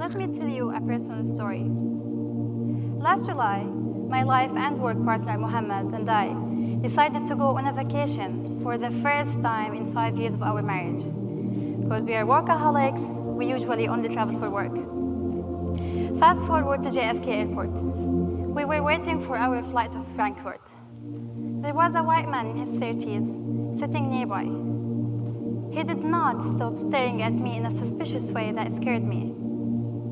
Let me tell you a personal story. Last July, my life and work partner Mohammed and I decided to go on a vacation for the first time in 5 years of our marriage. Because we are workaholics, we usually only travel for work. Fast forward to JFK Airport. We were waiting for our flight to Frankfurt. There was a white man in his 30s sitting nearby. He did not stop staring at me in a suspicious way that scared me.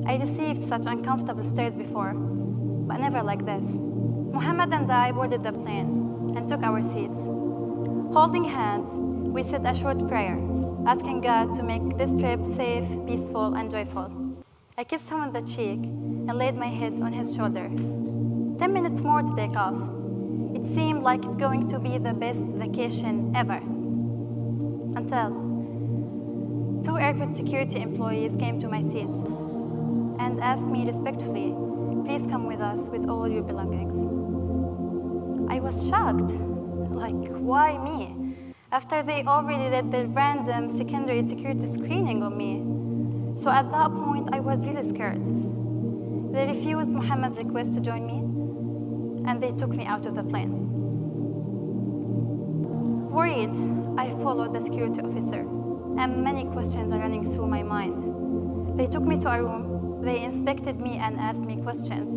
I received such uncomfortable stares before, but never like this. Mohammed and I boarded the plane and took our seats. Holding hands, we said a short prayer, asking God to make this trip safe, peaceful, and joyful. I kissed him on the cheek and laid my head on his shoulder. 10 minutes more to take off. It seemed like it's going to be the best vacation ever. Until 2 airport security employees came to my seat and asked me respectfully, please come with us with all your belongings. I was shocked. Like, why me? After they already did their random secondary security screening on me. So at that point, I was really scared. They refused Mohammed's request to join me, and they took me out of the plane. Worried, I followed the security officer, and many questions are running through my mind. They took me to a room, they inspected me and asked me questions,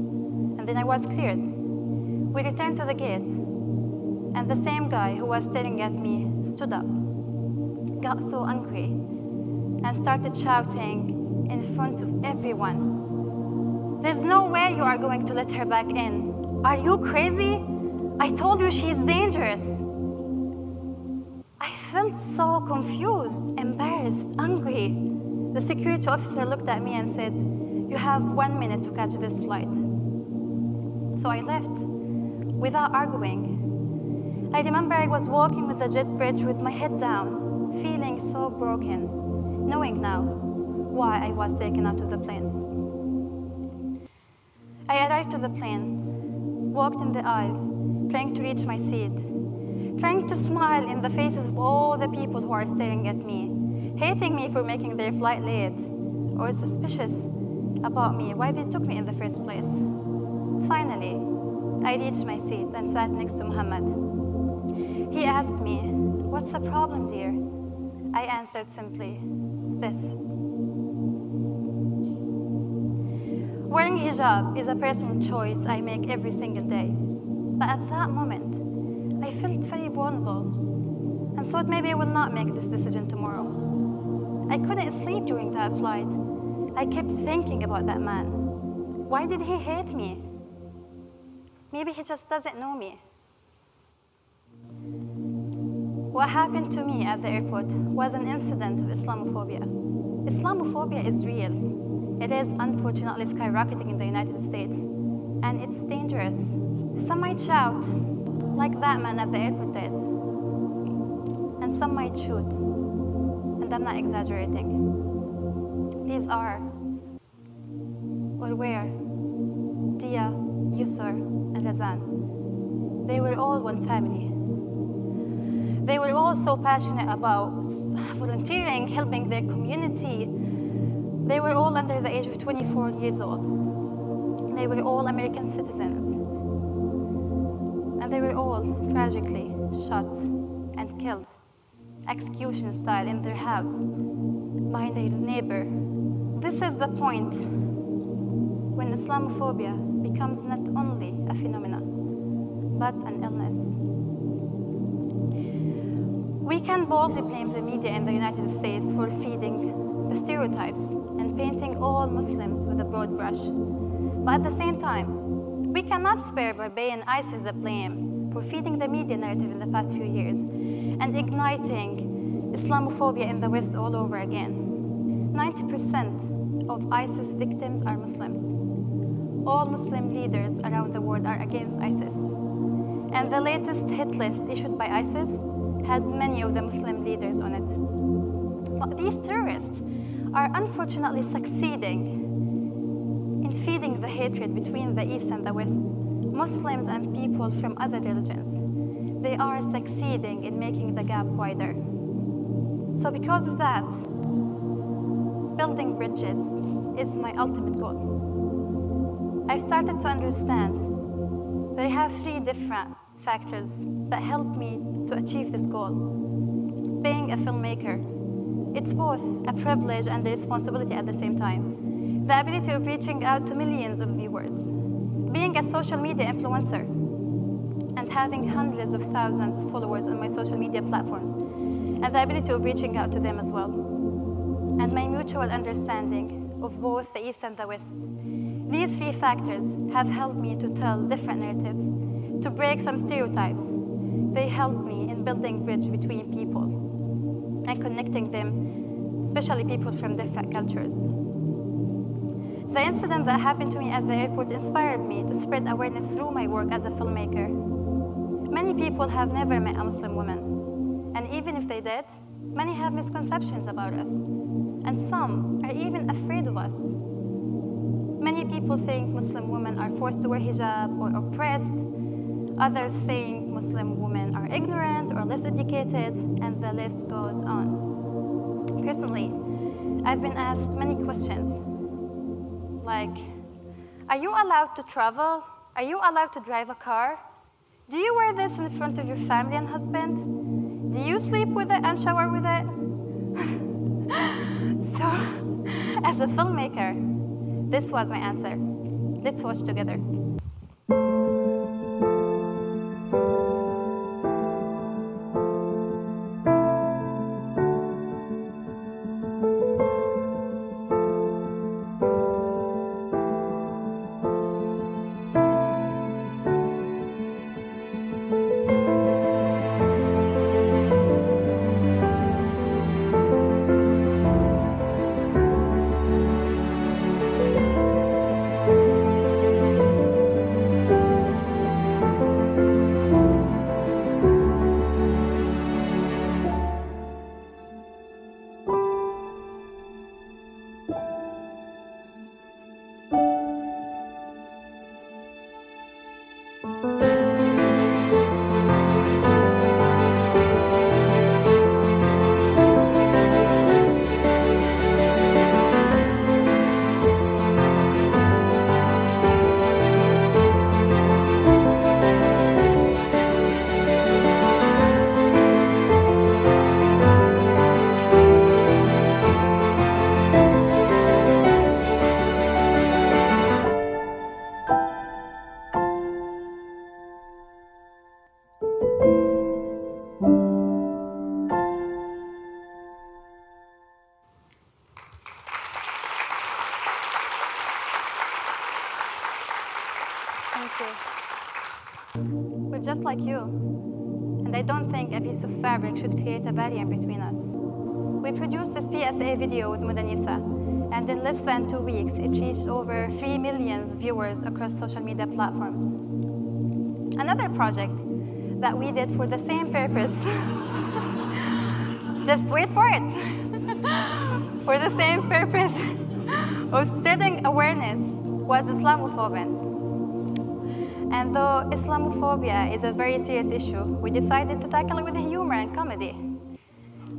and then I was cleared. We returned to the gate, and the same guy who was staring at me stood up, got so angry, and started shouting in front of everyone. There's no way you are going to let her back in. Are you crazy? I told you she's dangerous. I felt so confused, embarrassed, angry. The security officer looked at me and said, you have 1 minute to catch this flight. So I left without arguing. I remember I was walking with the jet bridge with my head down, feeling so broken, knowing now why I was taken out of the plane. I arrived to the plane, walked in the aisles, trying to reach my seat, trying to smile in the faces of all the people who are staring at me, hating me for making their flight late, or suspicious about me, why they took me in the first place. Finally, I reached my seat and sat next to Mohammed. He asked me, what's the problem, dear? I answered simply, this. Wearing hijab is a personal choice I make every single day. But at that moment, I felt very vulnerable and thought maybe I will not make this decision tomorrow. I couldn't sleep during that flight. I kept thinking about that man. Why did he hate me? Maybe he just doesn't know me. What happened to me at the airport was an incident of Islamophobia. Islamophobia is real. It is unfortunately skyrocketing in the United States, and it's dangerous. Some might shout, like that man at the airport did, and some might shoot, and I'm not exaggerating. These are, or were, Dia, Yusur, and Razan. They were all one family. They were all so passionate about volunteering, helping their community. They were all under the age of 24 years old. They were all American citizens. And they were all tragically shot and killed, execution style, in their house by their neighbor. This is the point when Islamophobia becomes not only a phenomenon, but an illness. We can boldly blame the media in the United States for feeding the stereotypes and painting all Muslims with a broad brush. But at the same time, we cannot spare Barbie and ISIS the blame for feeding the media narrative in the past few years and igniting Islamophobia in the West all over again. 90% of ISIS victims are Muslims. All Muslim leaders around the world are against ISIS. And the latest hit list issued by ISIS had many of the Muslim leaders on it. But these terrorists are unfortunately succeeding in feeding the hatred between the East and the West, Muslims and people from other religions. They are succeeding in making the gap wider. So because of that, building bridges, is my ultimate goal. I've started to understand that I have 3 different factors that help me to achieve this goal. Being a filmmaker, it's both a privilege and a responsibility at the same time. The ability of reaching out to millions of viewers. Being a social media influencer and having hundreds of thousands of followers on my social media platforms, and the ability of reaching out to them as well. And my mutual understanding of both the East and the West. These 3 factors have helped me to tell different narratives, to break some stereotypes. They help me in building bridge between people and connecting them, especially people from different cultures. The incident that happened to me at the airport inspired me to spread awareness through my work as a filmmaker. Many people have never met a Muslim woman, and even if they did, many have misconceptions about us, and some are even afraid of us. Many people think Muslim women are forced to wear hijab or oppressed. Others think Muslim women are ignorant or less educated, and the list goes on. Personally, I've been asked many questions, like, are you allowed to travel? Are you allowed to drive a car? Do you wear this in front of your family and husband? Do you sleep with it and shower with it? So, as a filmmaker, this was my answer. Let's watch together. We're just like you, and I don't think a piece of fabric should create a barrier between us. We produced this PSA video with Mudanisa, and in less than 2 weeks, it reached over 3 million viewers across social media platforms. Another project that we did for the same purpose, just wait for it, for the same purpose of spreading awareness was Islamophobia. And though Islamophobia is a very serious issue, we decided to tackle it with humor and comedy.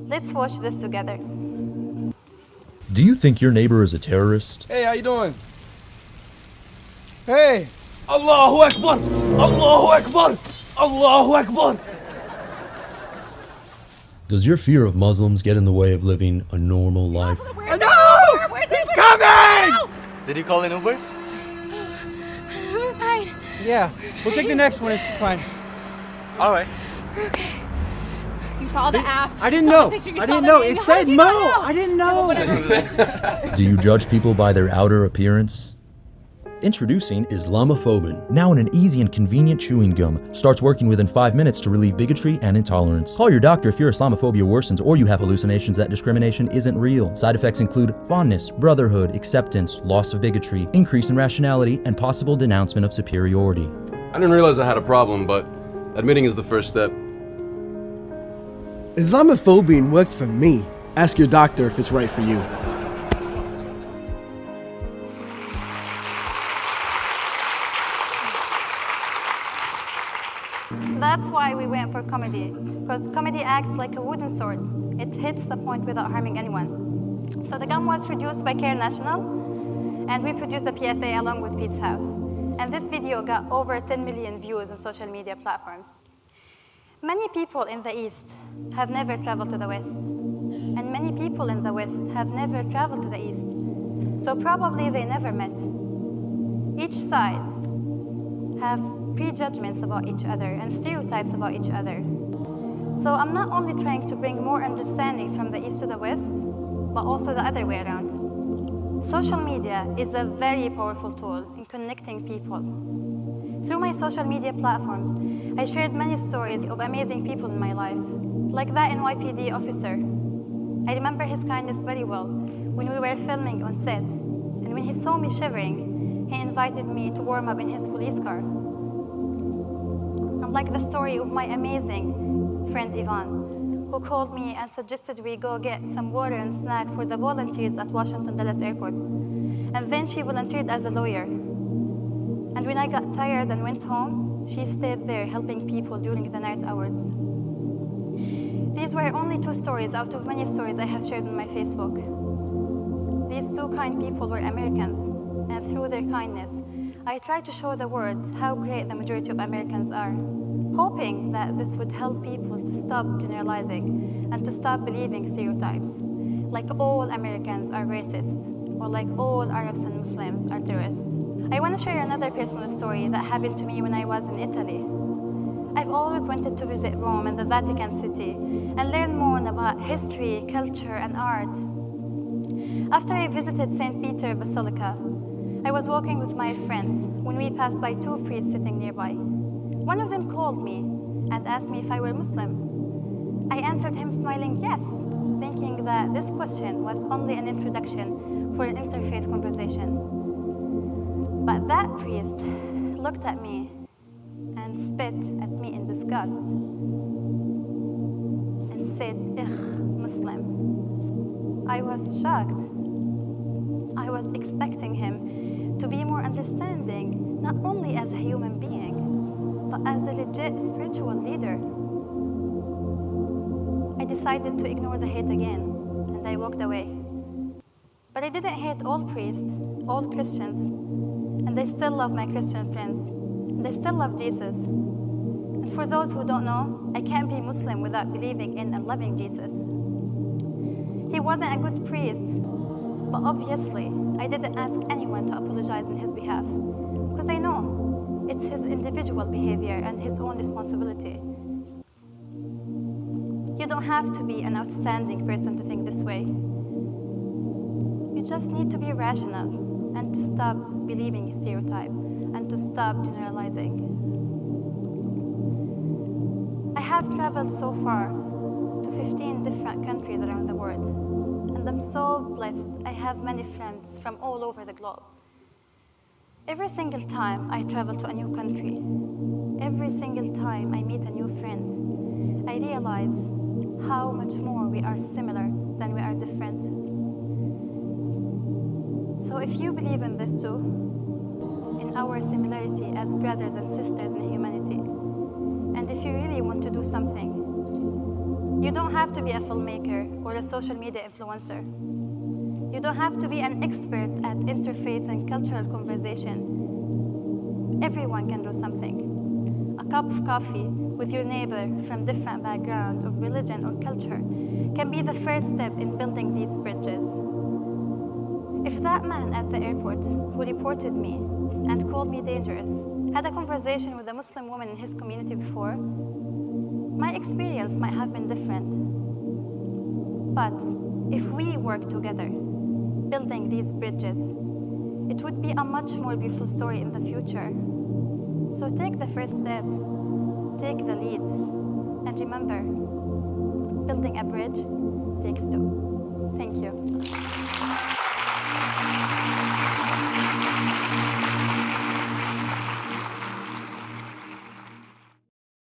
Let's watch this together. Do you think your neighbor is a terrorist? Hey, how you doing? Hey! Allahu Akbar! Allahu Akbar! Allahu Akbar! Does your fear of Muslims get in the way of living a normal life? No! He's coming! Did you call an Uber? We're fine. Yeah, we'll take the next one, it's fine. All right. We're okay. You saw the app. I didn't know. It said Mo. I didn't know. Do you judge people by their outer appearance? Introducing Islamophobin, now in an easy and convenient chewing gum. Starts working within 5 minutes to relieve bigotry and intolerance. Call your doctor if your Islamophobia worsens or you have hallucinations that discrimination isn't real. Side effects include fondness, brotherhood, acceptance, loss of bigotry, increase in rationality, and possible denouncement of superiority. I didn't realize I had a problem, but admitting is the first step. Islamophobia worked for me. Ask your doctor if it's right for you. That's why we went for comedy, because comedy acts like a wooden sword. It hits the point without harming anyone. So the gum was produced by Care National, and we produced the PSA along with Pete's House. And this video got over 10 million views on social media platforms. Many people in the East have never traveled to the West, and many people in the West have never traveled to the East, so probably they never met. Each side have prejudgments about each other and stereotypes about each other. So I'm not only trying to bring more understanding from the East to the West, but also the other way around. Social media is a very powerful tool in connecting people. Through my social media platforms, I shared many stories of amazing people in my life, like that NYPD officer. I remember his kindness very well when we were filming on set, and when he saw me shivering, he invited me to warm up in his police car. Unlike the story of my amazing friend Ivan, who called me and suggested we go get some water and snack for the volunteers at Washington Dulles Airport. And then she volunteered as a lawyer. And when I got tired and went home, she stayed there helping people during the night hours. These were only 2 stories out of many stories I have shared on my Facebook. These 2 kind people were Americans, and through their kindness, I tried to show the world how great the majority of Americans are, hoping that this would help people to stop generalizing and to stop believing stereotypes, like all Americans are racist, or like all Arabs and Muslims are terrorists. I want to share another personal story that happened to me when I was in Italy. I've always wanted to visit Rome and the Vatican City and learn more about history, culture, and art. After I visited St. Peter Basilica, I was walking with my friend when we passed by 2 priests sitting nearby. One of them called me and asked me if I were Muslim. I answered him smiling yes, thinking that this question was only an introduction for an interfaith conversation. But that priest looked at me and spit at me in disgust and said, Muslim. I was shocked. I was expecting him to be more understanding, not only as a human being, but as a legit spiritual leader. I decided to ignore the hate again, and I walked away. But I didn't hate all priests, all Christians, and I still love my Christian friends, and I still love Jesus. And for those who don't know, I can't be Muslim without believing in and loving Jesus. He wasn't a good priest, but obviously, I didn't ask anyone to apologize on his behalf, because I know it's his individual behavior and his own responsibility. You don't have to be an outstanding person to think this way. You just need to be rational and to stop believing stereotype and to stop generalizing. I have traveled so far to 15 different countries around the world, and I'm so blessed. I have many friends from all over the globe. Every single time I travel to a new country, every single time I meet a new friend, I realize how much more we are similar than we are different. So if you believe in this too, in our similarity as brothers and sisters in humanity, and if you really want to do something, you don't have to be a filmmaker or a social media influencer. You don't have to be an expert at interfaith and cultural conversation. Everyone can do something. A cup of coffee with your neighbor from different background of religion or culture can be the first step in building these bridges. If that man at the airport who reported me and called me dangerous had a conversation with a Muslim woman in his community before, my experience might have been different. But if we work together, building these bridges, it would be a much more beautiful story in the future. So take the first step, take the lead, and remember, building a bridge takes 2. Thank you.